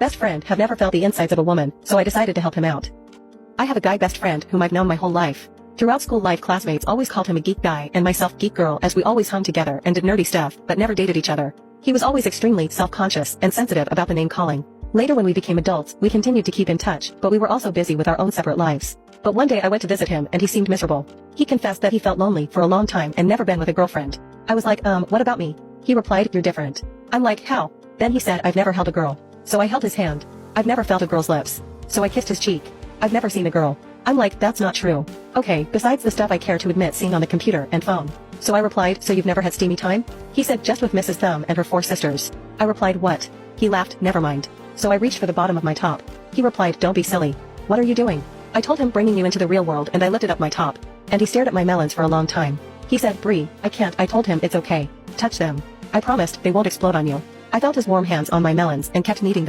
Best friend have never felt the insides of a woman, so I decided to help him out. I have a guy best friend whom I've known my whole life. Throughout school life, classmates always called him a geek guy and myself geek girl, as we always hung together and did nerdy stuff but never dated each other. He was always extremely self-conscious and sensitive about the name calling. Later, when we became adults, we continued to keep in touch, but we were also busy with our own separate lives. But one day I went to visit him and he seemed miserable. He confessed that he felt lonely for a long time and never been with a girlfriend. I was like, what about me? He replied, you're different. I'm like, how? Then he said, I've never held a girl. So I held his hand. I've never felt a girl's lips. So I kissed his cheek. I've never seen a girl. I'm like, that's not true. Okay, besides the stuff I care to admit seeing on the computer and phone. So I replied, so you've never had steamy time? He said, just with Mrs. Thumb and her 4 sisters. I replied, what? He laughed, never mind. So I reached for the bottom of my top. He replied, don't be silly. What are you doing? I told him, bringing you into the real world, and I lifted up my top. And he stared at my melons for a long time. He said, Bree, I can't. I told him, it's okay. Touch them. I promised they won't explode on you. I felt his warm hands on my melons and kept kneading them.